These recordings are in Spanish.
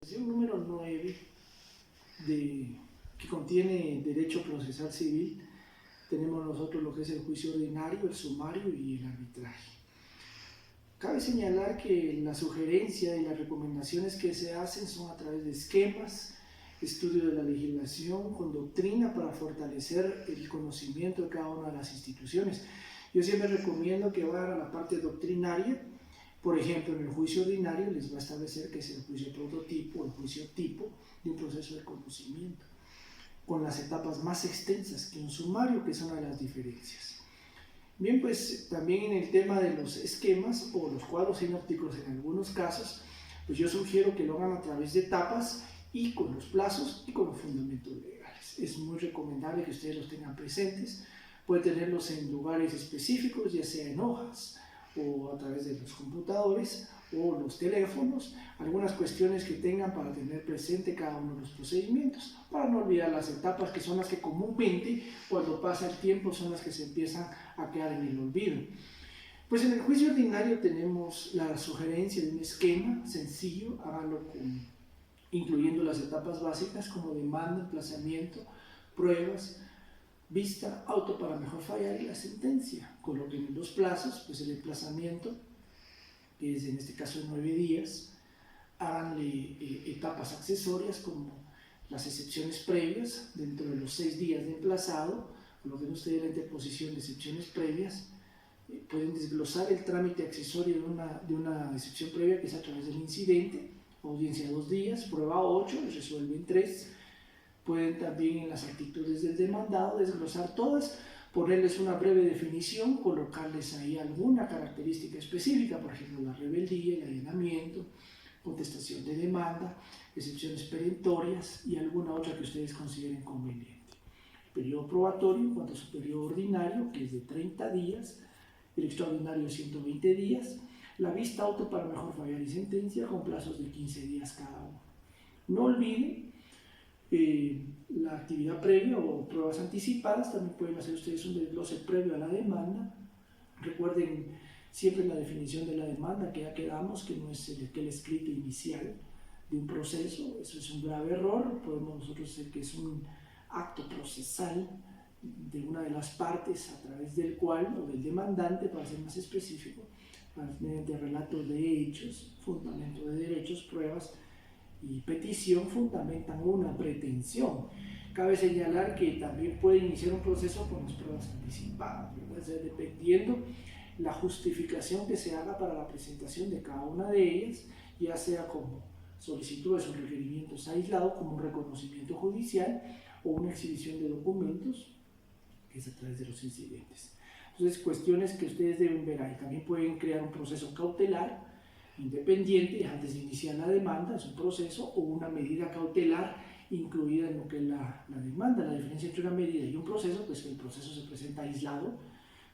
Sección número 9 que contiene derecho procesal civil, tenemos nosotros lo que es el juicio ordinario, el sumario y el arbitraje. Cabe señalar que la sugerencia y las recomendaciones que se hacen son a través de esquemas, estudio de la legislación, con doctrina para fortalecer el conocimiento de cada una de las instituciones. Yo siempre recomiendo que vayan a la parte doctrinaria. Por ejemplo, en el juicio ordinario les va a establecer que es el juicio prototipo, el juicio tipo de un proceso de conocimiento, con las etapas más extensas que un sumario, que es una de las diferencias. Bien, pues también en el tema de los esquemas o los cuadros sinópticos en algunos casos, pues yo sugiero que lo hagan a través de etapas y con los plazos y con los fundamentos legales. Es muy recomendable que ustedes los tengan presentes. Pueden tenerlos en lugares específicos, ya sea en hojas o a través de los computadores o los teléfonos, algunas cuestiones que tengan para tener presente cada uno de los procedimientos, para no olvidar las etapas, que son las que comúnmente cuando pasa el tiempo son las que se empiezan a quedar en el olvido. Pues en el juicio ordinario tenemos la sugerencia de un esquema sencillo, háganlo incluyendo las etapas básicas como demanda, emplazamiento, pruebas, vista, auto para mejor fallar y la sentencia. Coloquen los plazos, pues el emplazamiento, que es en este caso de 9 días, háganle etapas accesorias como las excepciones previas, dentro de los 6 días de emplazado, coloquen ustedes la interposición de excepciones previas, pueden desglosar el trámite accesorio de una excepción previa, que es a través del incidente, audiencia 2 días, prueba 8, resuelven 3, pueden también en las actitudes del demandado desglosar todas, ponerles una breve definición, colocarles ahí alguna característica específica, por ejemplo la rebeldía, el allanamiento, contestación de demanda, excepciones perentorias y alguna otra que ustedes consideren conveniente. El periodo probatorio en cuanto a su periodo ordinario, que es de 30 días, el extraordinario 120 días, la vista auto para mejor fallar y sentencia con plazos de 15 días cada uno. No olviden la actividad previa o pruebas anticipadas, también pueden hacer ustedes un desglose previo a la demanda. Recuerden siempre la definición de la demanda, que ya quedamos, que no es el escrito inicial de un proceso, eso es un grave error. Podemos nosotros decir que es un acto procesal de una de las partes a través del cual, o del demandante, para ser más específico, mediante relatos de hechos, fundamento de derechos, pruebas y petición, fundamentan una pretensión. Cabe señalar que también puede iniciar un proceso con las pruebas anticipadas, dependiendo la justificación que se haga para la presentación de cada una de ellas, ya sea como solicitudes o requerimientos aislados, como un reconocimiento judicial o una exhibición de documentos, que es a través de los incidentes. Entonces, cuestiones que ustedes deben ver ahí. También pueden crear un proceso cautelar independiente antes de iniciar la demanda, es un proceso, o una medida cautelar incluida en lo que es la demanda. La diferencia entre una medida y un proceso, pues que el proceso se presenta aislado,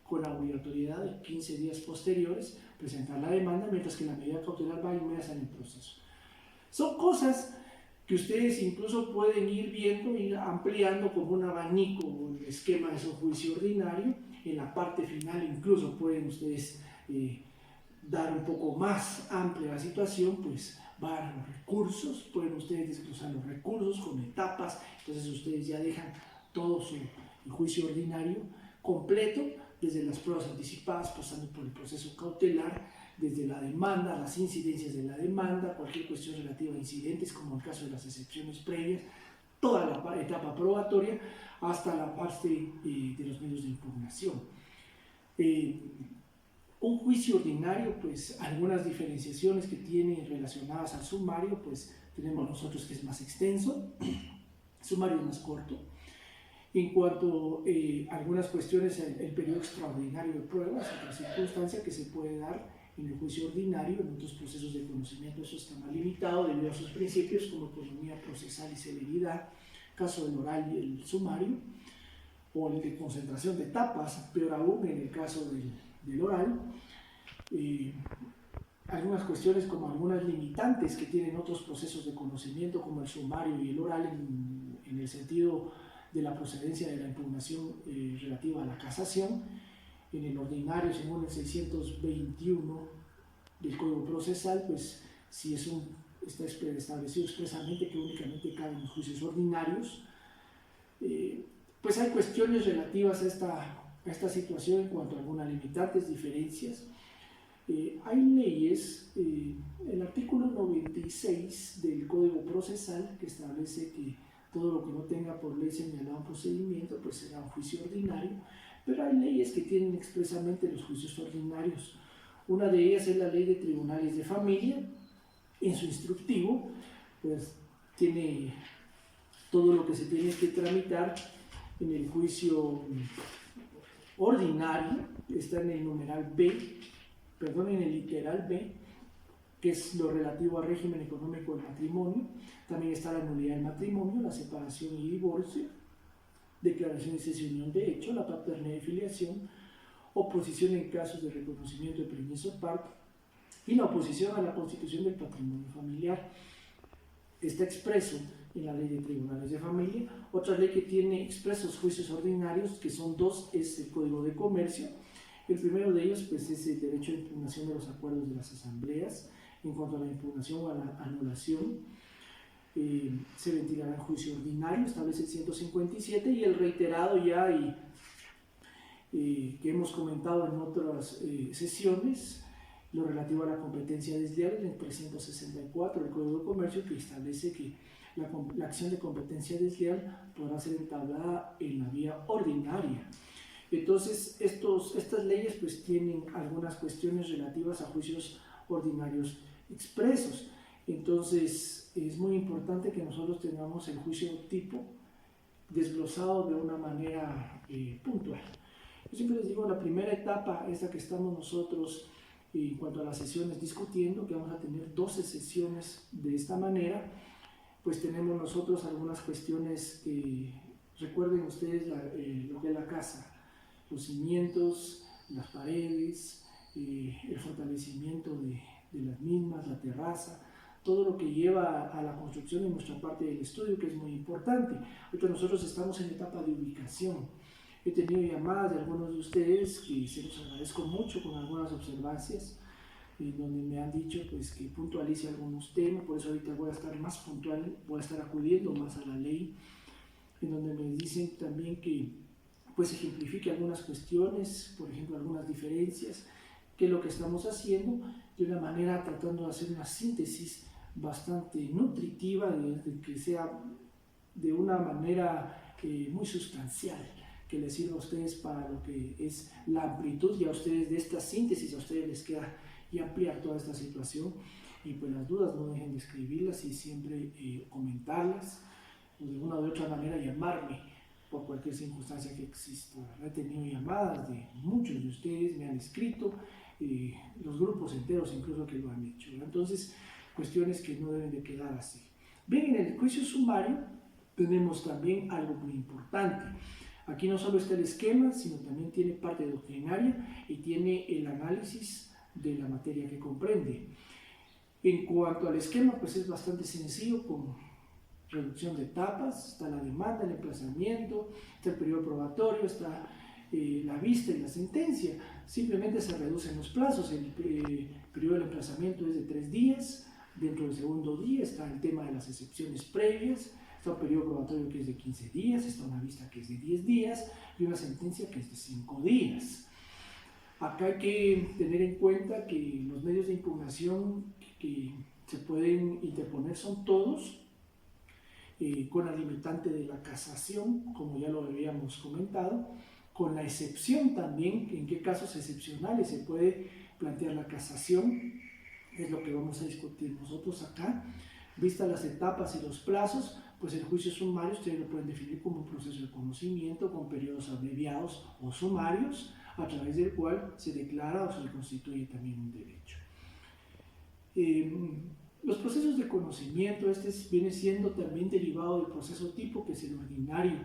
con la obligatoriedad de 15 días posteriores presentar la demanda, mientras que la medida cautelar va inmersa en el proceso. Son cosas que ustedes incluso pueden ir viendo, ir ampliando como un abanico el esquema de su juicio ordinario. En la parte final incluso pueden ustedes dar un poco más amplia la situación, pues van a los recursos, pueden ustedes desglosar los recursos con etapas, entonces ustedes ya dejan todo su juicio ordinario completo, desde las pruebas anticipadas, pasando por el proceso cautelar, desde la demanda, las incidencias de la demanda, cualquier cuestión relativa a incidentes, como el caso de las excepciones previas, toda la etapa probatoria, hasta la parte de los medios de impugnación. Un juicio ordinario, pues algunas diferenciaciones que tiene relacionadas al sumario, pues tenemos nosotros que es más extenso, el sumario es más corto. En cuanto a algunas cuestiones, el periodo extraordinario de pruebas, otra circunstancia que se puede dar en el juicio ordinario, en otros procesos de conocimiento, eso está más limitado debido a sus principios como economía procesal y celeridad, caso del oral y el sumario, o el de concentración de etapas, peor aún en el caso del oral. Algunas cuestiones como algunas limitantes que tienen otros procesos de conocimiento como el sumario y el oral en el sentido de la procedencia de la impugnación relativa a la casación. En el ordinario, según el 621 del Código Procesal, pues si es un está establecido expresamente que únicamente caben los juicios ordinarios. Pues hay cuestiones relativas a esta situación en cuanto a algunas limitantes, diferencias. Hay leyes, el artículo 96 del Código Procesal, que establece que todo lo que no tenga por ley señalado un procedimiento, pues será un juicio ordinario, pero hay leyes que tienen expresamente los juicios ordinarios. Una de ellas es la Ley de Tribunales de Familia. En su instructivo, pues tiene todo lo que se tiene que tramitar en el juicio ordinario, está en el numeral B, perdón, en el literal B, que es lo relativo al régimen económico del matrimonio. También está la nulidad del matrimonio, la separación y divorcio, declaración de cese de unión de hecho, la paternidad y filiación, oposición en casos de reconocimiento de preñez o parto, y la oposición a la constitución del patrimonio familiar. Está expreso en la Ley de Tribunales de Familia. Otra ley que tiene expresos juicios ordinarios, que son dos, es el Código de Comercio. El primero de ellos pues, es el derecho de impugnación de los acuerdos de las asambleas. En cuanto a la impugnación o a la anulación, se ventilará en juicio ordinario, establece el 157, y el reiterado ya que hemos comentado en otras sesiones, lo relativo a la competencia desleal, en el 364 del Código de Comercio, que establece que la acción de competencia desleal podrá ser entablada en la vía ordinaria. Entonces, estas leyes pues tienen algunas cuestiones relativas a juicios ordinarios expresos. Entonces, es muy importante que nosotros tengamos el juicio tipo desglosado de una manera puntual. Yo siempre les digo, la primera etapa, esta que estamos nosotros en cuanto a las sesiones discutiendo, que vamos a tener 12 sesiones de esta manera, pues tenemos nosotros algunas cuestiones que recuerden ustedes lo que es la casa, los cimientos, las paredes, el fortalecimiento de las mismas, la terraza, todo lo que lleva a la construcción de nuestra parte del estudio, que es muy importante. Ahorita nosotros estamos en etapa de ubicación. He tenido llamadas de algunos de ustedes que se los agradezco mucho con algunas observancias, donde me han dicho pues, que puntualice algunos temas, por eso ahorita voy a estar más puntual, voy a estar acudiendo más a la ley, en donde me dicen también que pues ejemplifique algunas cuestiones, por ejemplo algunas diferencias, que es lo que estamos haciendo, de una manera tratando de hacer una síntesis bastante nutritiva, de que sea de una manera muy sustancial, que les sirva a ustedes para lo que es la amplitud, y a ustedes de esta síntesis, a ustedes les queda y ampliar toda esta situación. Y pues las dudas no dejen de escribirlas y siempre comentarlas, o de una u otra manera llamarme por cualquier circunstancia que exista. He tenido llamadas de muchos de ustedes, me han escrito, los grupos enteros incluso que lo han hecho. Entonces, cuestiones que no deben de quedar así. Bien, en el juicio sumario tenemos también algo muy importante. Aquí no solo está el esquema, sino también tiene parte doctrinaria y tiene el análisis de la materia que comprende. En cuanto al esquema, pues es bastante sencillo, con reducción de etapas, está la demanda, el emplazamiento, está el periodo probatorio, está la vista y la sentencia. Simplemente se reducen los plazos. El periodo de emplazamiento es de 3 días, dentro del segundo día está el tema de las excepciones previas, está un periodo probatorio que es de 15 días, está una vista que es de 10 días y una sentencia que es de 5 días. Acá hay que tener en cuenta que los medios de impugnación que se pueden interponer son todos, con la limitante de la casación, como ya lo habíamos comentado, con la excepción también, en qué casos excepcionales se puede plantear la casación, es lo que vamos a discutir nosotros acá. Vistas las etapas y los plazos, pues el juicio sumario ustedes lo pueden definir como un proceso de conocimiento con periodos abreviados o sumarios, a través del cual se declara o se constituye también un derecho. Los procesos de conocimiento, viene siendo también derivado del proceso tipo, que es el ordinario,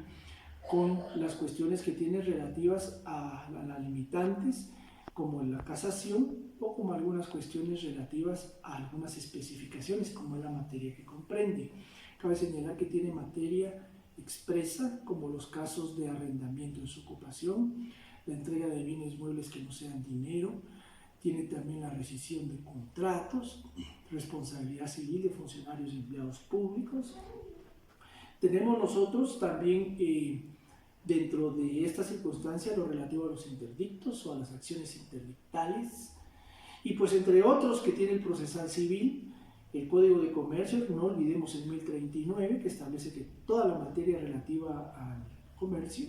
con las cuestiones que tiene relativas a las limitantes, como la casación, o como algunas cuestiones relativas a algunas especificaciones, como es la materia que comprende. Cabe señalar que tiene materia expresa, como los casos de arrendamiento en su ocupación, la entrega de bienes muebles que no sean dinero, tiene también la rescisión de contratos, responsabilidad civil de funcionarios y empleados públicos. Tenemos nosotros también dentro de esta circunstancia lo relativo a los interdictos o a las acciones interdictales, y pues entre otros que tiene el procesal civil, el Código de Comercio, no olvidemos el 1039, que establece que toda la materia relativa al comercio,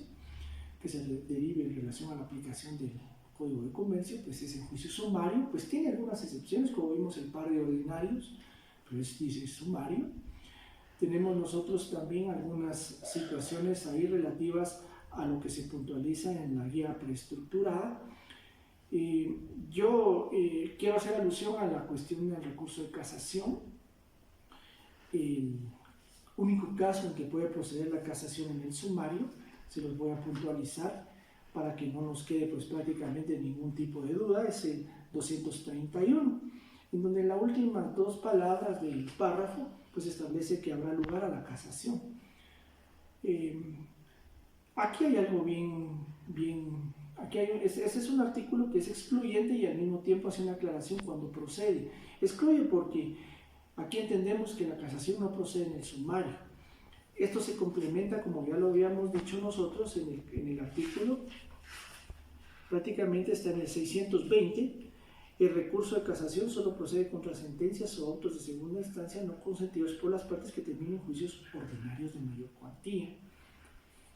que se derive en relación a la aplicación del Código de Comercio, pues es en juicio sumario, pues tiene algunas excepciones, como vimos el par de ordinarios, pero dice sumario. Tenemos nosotros también algunas situaciones ahí relativas a lo que se puntualiza en la guía preestructurada. Yo quiero hacer alusión a la cuestión del recurso de casación. El único caso en que puede proceder la casación en el sumario, se los voy a puntualizar para que no nos quede pues prácticamente ningún tipo de duda, es el 231, en donde en las últimas dos palabras del párrafo pues establece que habrá lugar a la casación. Aquí hay algo ese es un artículo que es excluyente y al mismo tiempo hace una aclaración cuando procede. Excluye porque aquí entendemos que la casación no procede en el sumario. Esto se complementa, como ya lo habíamos dicho nosotros en el artículo, prácticamente está en el 620. El recurso de casación solo procede contra sentencias o autos de segunda instancia no consentidos por las partes que terminen juicios ordinarios de mayor cuantía.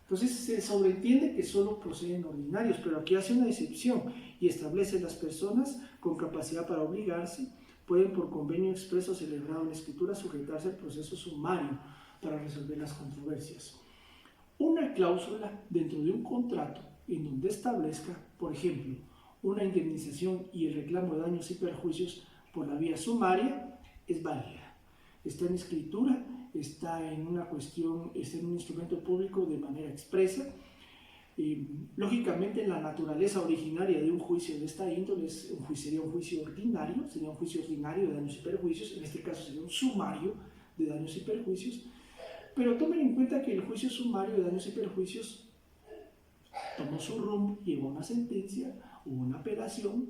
Entonces se sobreentiende que solo proceden ordinarios, pero aquí hace una excepción y establece las personas con capacidad para obligarse pueden por convenio expreso celebrado en escritura sujetarse al proceso sumario para resolver las controversias. Una cláusula dentro de un contrato en donde establezca, por ejemplo, una indemnización y el reclamo de daños y perjuicios por la vía sumaria es válida. Está en escritura, está en una cuestión, está en un instrumento público de manera expresa. Lógicamente, la naturaleza originaria de un juicio de esta índole sería un juicio ordinario, de daños y perjuicios, en este caso sería un sumario de daños y perjuicios, pero tomen en cuenta que el juicio sumario de daños y perjuicios tomó su rumbo, llegó a una sentencia, hubo una apelación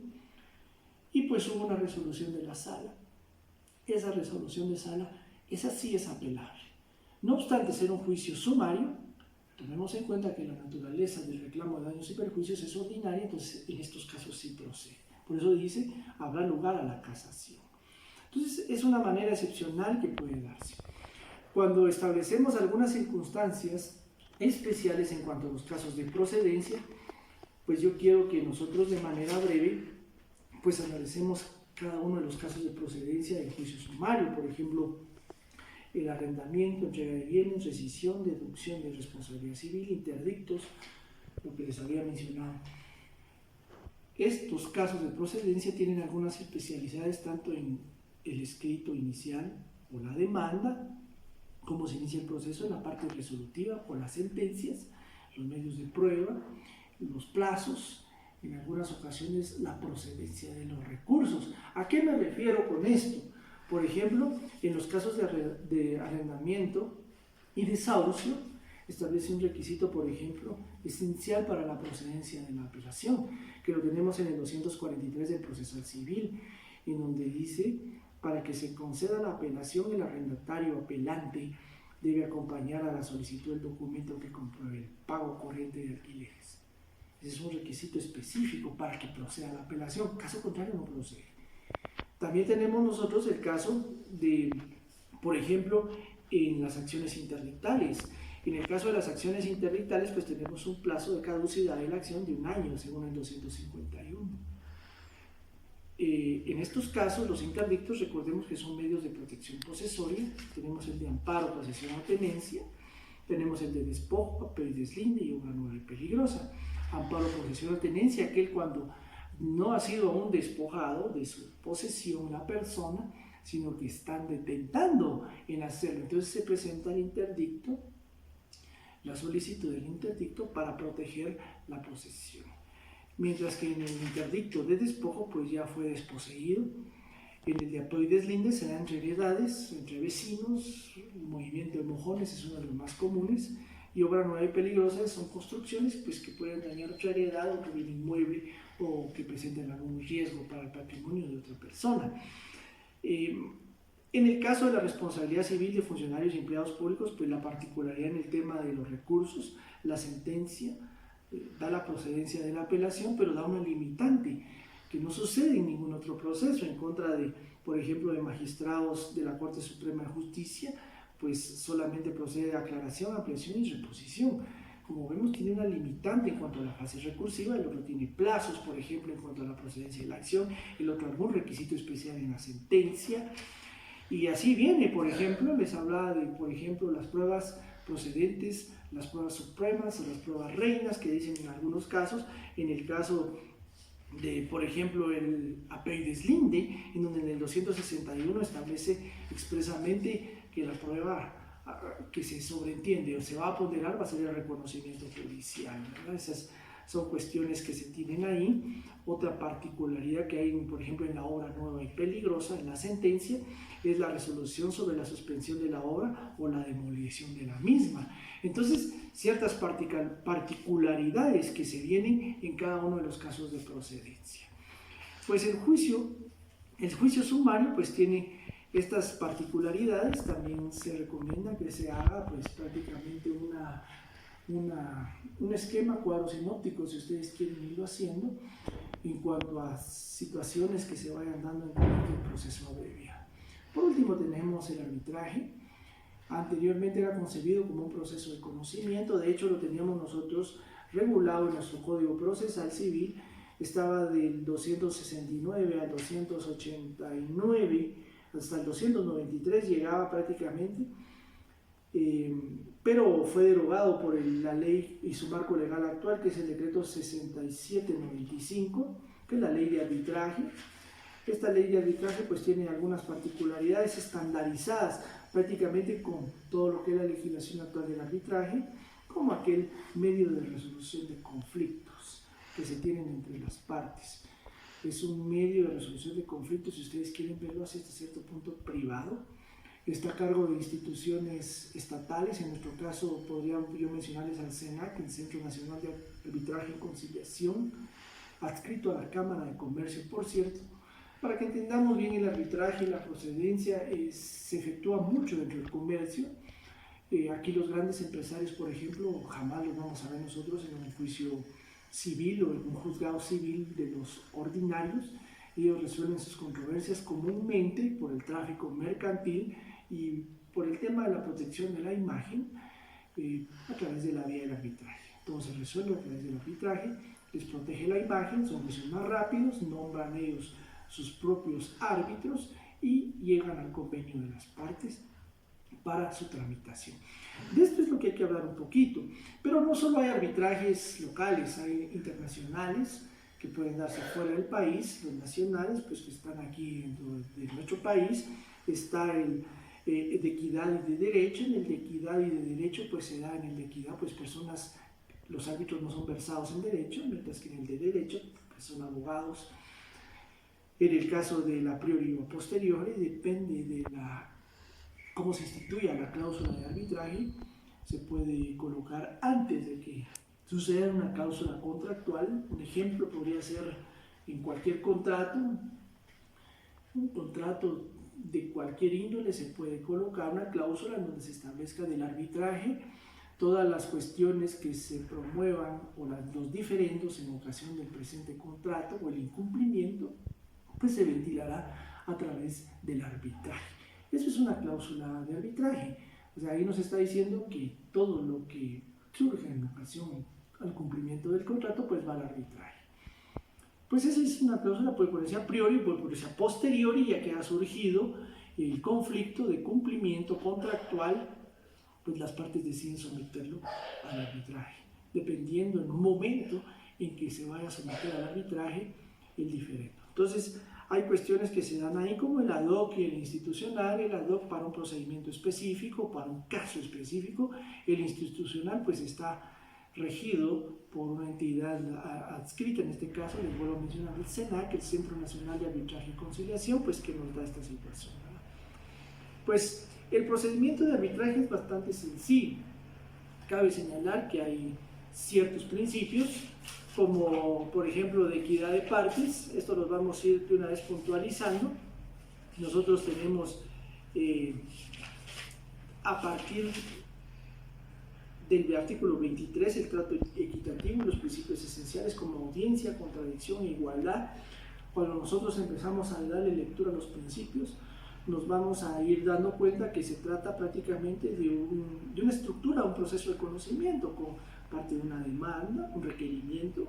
y pues hubo una resolución de la sala. Esa resolución de sala, esa sí es apelable. No obstante ser un juicio sumario, tomemos en cuenta que la naturaleza del reclamo de daños y perjuicios es ordinaria, entonces en estos casos sí procede. Por eso dice, habrá lugar a la casación. Entonces es una manera excepcional que puede darse. Cuando establecemos algunas circunstancias especiales en cuanto a los casos de procedencia, pues yo quiero que nosotros de manera breve pues analicemos cada uno de los casos de procedencia del juicio sumario. Por ejemplo, el arrendamiento, entrega de bienes, rescisión, deducción de responsabilidad civil, interdictos, lo que les había mencionado. Estos casos de procedencia tienen algunas especialidades tanto en el escrito inicial o la demanda, cómo se inicia el proceso en la parte resolutiva o las sentencias, los medios de prueba, los plazos, en algunas ocasiones la procedencia de los recursos. ¿A qué me refiero con esto? Por ejemplo, en los casos de arrendamiento y desahucio, establece un requisito, por ejemplo, esencial para la procedencia de la apelación, que lo tenemos en el 243 del procesal civil, en donde dice, para que se conceda la apelación, el arrendatario apelante debe acompañar a la solicitud del documento que compruebe el pago corriente de alquileres. Ese es un requisito específico para que proceda la apelación, caso contrario no procede. También tenemos nosotros el caso de, por ejemplo, en las acciones interdictales. En el caso de las acciones interdictales, pues tenemos un plazo de caducidad de la acción de 1 año, según el 251. En estos casos, los interdictos, recordemos que son medios de protección posesoria. Tenemos el de amparo, posesión o tenencia. Tenemos el de despojo, papel y deslinde y obra nueva y peligrosa. Amparo, posesión o tenencia, aquel cuando no ha sido aún despojado de su posesión la persona, sino que están intentando en hacerlo. Entonces se presenta el interdicto, la solicitud del interdicto para proteger la posesión. Mientras que en el interdicto de despojo, pues ya fue desposeído. En el de apoyo y deslinde se da entre heredades, entre vecinos, el movimiento de mojones es uno de los más comunes, y obra nueva y peligrosa son construcciones pues, que pueden dañar otra heredad, otro bien inmueble, o que presenten algún riesgo para el patrimonio de otra persona. En el caso de la responsabilidad civil de funcionarios y empleados públicos, pues la particularidad en el tema de los recursos, la sentencia da la procedencia de la apelación, pero da una limitante que no sucede en ningún otro proceso en contra de, por ejemplo, de magistrados de la Corte Suprema de Justicia, pues solamente procede de aclaración, ampliación y reposición. Como vemos, tiene una limitante en cuanto a la fase recursiva, el otro tiene plazos, por ejemplo, en cuanto a la procedencia de la acción, el otro algún requisito especial en la sentencia. Y así viene, por ejemplo, les hablaba de, por ejemplo, las pruebas procedentes, las pruebas supremas o las pruebas reinas, que dicen en algunos casos, en el caso de, por ejemplo, el Apeides Linde, en donde en el 261 establece expresamente que la prueba que se sobreentiende o se va a ponderar va a ser el reconocimiento judicial, ¿verdad? Esas son cuestiones que se tienen ahí. Otra particularidad que hay, por ejemplo, en la obra nueva y peligrosa, en la sentencia, es la resolución sobre la suspensión de la obra o la demolición de la misma. Entonces, ciertas particularidades que se vienen en cada uno de los casos de procedencia. Pues el juicio sumario pues tiene estas particularidades. También se recomienda que se haga pues prácticamente un esquema, cuadros sinópticos, si ustedes quieren irlo haciendo, en cuanto a situaciones que se vayan dando en el proceso abreviado. Por último tenemos el arbitraje. Anteriormente era concebido como un proceso de conocimiento, de hecho lo teníamos nosotros regulado en nuestro Código Procesal Civil, estaba del 269 al 289, hasta el 293 llegaba prácticamente, pero fue derogado por la ley y su marco legal actual, que es el decreto 6795, que es la ley de arbitraje. Esta ley de arbitraje pues tiene algunas particularidades estandarizadas prácticamente con todo lo que es la legislación actual del arbitraje, como aquel medio de resolución de conflictos que se tienen entre las partes. Es un medio de resolución de conflictos, si ustedes quieren verlo hasta cierto punto privado. Está a cargo de instituciones estatales, en nuestro caso podría yo mencionarles al CENAC, el Centro Nacional de Arbitraje y Conciliación, adscrito a la Cámara de Comercio, por cierto. Para que entendamos bien el arbitraje y la procedencia, se efectúa mucho dentro del comercio. Aquí los grandes empresarios, por ejemplo, jamás los vamos a ver nosotros en un juicio civil o en un juzgado civil de los ordinarios. Ellos resuelven sus controversias comúnmente por el tráfico mercantil y por el tema de la protección de la imagen a través de la vía del arbitraje. Entonces resuelven a través del arbitraje, les protege la imagen, son juicios más rápidos, nombran ellos sus propios árbitros y llegan al convenio de las partes para su tramitación. De esto es lo que hay que hablar un poquito, pero no solo hay arbitrajes locales, hay internacionales que pueden darse fuera del país, los nacionales pues que están aquí dentro de nuestro país. Está el de equidad y de derecho. En el de equidad y de derecho pues se da en el de equidad pues personas, los árbitros no son versados en derecho, mientras que en el de derecho pues son abogados. En el caso de la priori o posteriori, depende de cómo se instituya la cláusula de arbitraje, se puede colocar antes de que suceda una cláusula contractual. Un ejemplo podría ser en cualquier contrato, un contrato de cualquier índole, se puede colocar una cláusula en donde se establezca del arbitraje todas las cuestiones que se promuevan o los diferendos en ocasión del presente contrato o el incumplimiento, pues se ventilará a través del arbitraje. Eso es una cláusula de arbitraje. O sea, ahí nos está diciendo que todo lo que surge en ocasión al cumplimiento del contrato, pues va al arbitraje. Pues esa es una cláusula, puede ponerse a priori, puede ponerse a posteriori, ya que ha surgido el conflicto de cumplimiento contractual, pues las partes deciden someterlo al arbitraje, dependiendo en un momento en que se vaya a someter al arbitraje el diferendo. Entonces, hay cuestiones que se dan ahí como el ad hoc y el institucional. El ad hoc para un procedimiento específico, para un caso específico. El institucional pues está regido por una entidad adscrita, en este caso les vuelvo a mencionar el CENAC, el Centro Nacional de Arbitraje y Conciliación, pues que nos da esta situación, ¿verdad? Pues el procedimiento de arbitraje es bastante sencillo. Cabe señalar que hay ciertos principios como por ejemplo de equidad de partes. Esto los vamos a ir de una vez puntualizando. Nosotros tenemos a partir del artículo 23 el trato equitativo y los principios esenciales como audiencia, contradicción e igualdad. Cuando nosotros empezamos a darle lectura a los principios, nos vamos a ir dando cuenta que se trata prácticamente de una estructura, un proceso de conocimiento, con parte de una demanda, un requerimiento,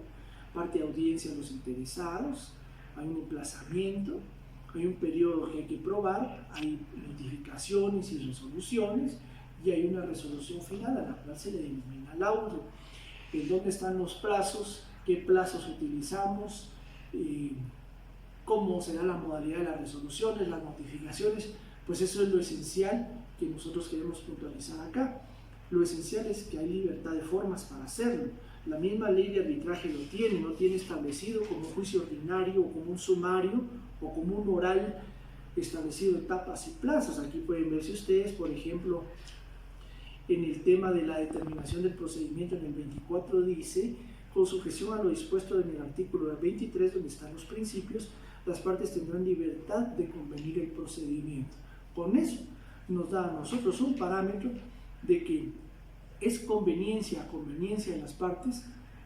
parte de audiencia a los interesados, hay un emplazamiento, hay un periodo que hay que probar, hay notificaciones y resoluciones, y hay una resolución final a la cual se le denomina laudo. ¿En dónde están los plazos? ¿Qué plazos utilizamos? ¿Cómo será la modalidad de las resoluciones, las notificaciones? Pues eso es lo esencial que nosotros queremos puntualizar acá. Lo esencial es que hay libertad de formas para hacerlo. La misma ley de arbitraje lo tiene, no tiene establecido como un juicio ordinario o como un sumario o como un oral establecido etapas y plazos. Aquí pueden verse ustedes, por ejemplo, en el tema de la determinación del procedimiento en el 24 dice, con sujeción a lo dispuesto en el artículo 23, donde están los principios, las partes tendrán libertad de convenir el procedimiento. Con eso nos da a nosotros un parámetro de que es conveniencia de las partes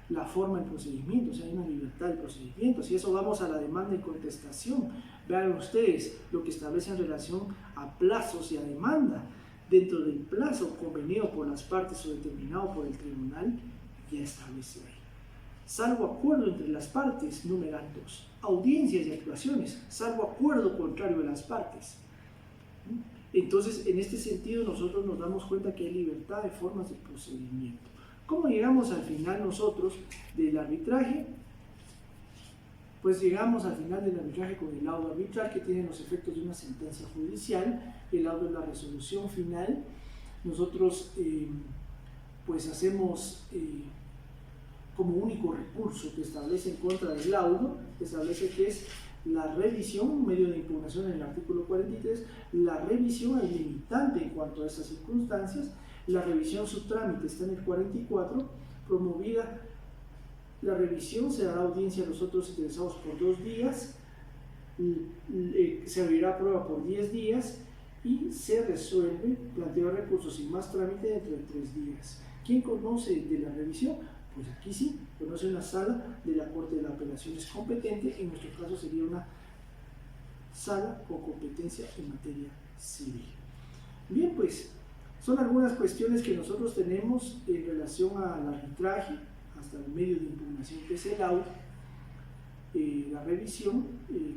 la forma del procedimiento, o sea, hay una libertad del procedimiento. Si eso vamos a la demanda y contestación, vean ustedes lo que establece en relación a plazos y a demanda. Dentro del plazo convenido por las partes o determinado por el tribunal, ya establece ahí. Salvo acuerdo entre las partes, numeral 2. Audiencias y actuaciones, salvo acuerdo contrario de las partes. Entonces, en este sentido, nosotros nos damos cuenta que hay libertad de formas de procedimiento. ¿Cómo llegamos al final nosotros del arbitraje? Pues llegamos al final del arbitraje con el laudo arbitral, que tiene los efectos de una sentencia judicial. El laudo es la resolución final. Nosotros pues hacemos como único recurso que establece en contra del laudo, establece que es la revisión, un medio de impugnación en el artículo 43, la revisión es limitante en cuanto a estas circunstancias, la revisión su trámite está en el 44, promovida. La revisión se dará audiencia a los otros interesados por 2 días, se abrirá prueba por 10 días y se resuelve, planteo de recursos sin más trámite dentro de 3 días. ¿Quién conoce de la revisión? Pues aquí sí, conoce una sala de la Corte de Apelaciones competente, en nuestro caso sería una sala con competencia en materia civil. Bien, pues son algunas cuestiones que nosotros tenemos en relación al arbitraje, hasta el medio de impugnación que es el laudo. La revisión,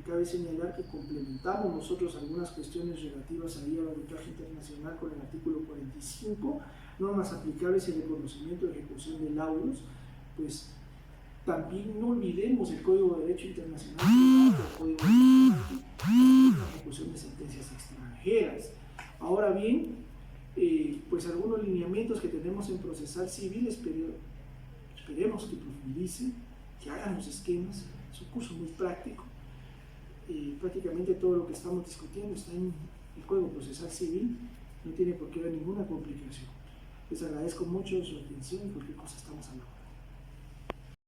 cabe señalar que complementamos nosotros algunas cuestiones relativas al arbitraje internacional con el artículo 45, normas aplicables y reconocimiento de ejecución de laudos. Pues también no olvidemos el Código de Derecho Internacional, el Código de la ejecución de sentencias extranjeras. Ahora bien, pues algunos lineamientos que tenemos en procesal civil, esperemos que profundicen, que hagan los esquemas. Es un curso muy práctico. Prácticamente todo lo que estamos discutiendo está en el Código Procesal Civil, no tiene por qué haber ninguna complicación. Les agradezco mucho su atención y cualquier cosa estamos hablando.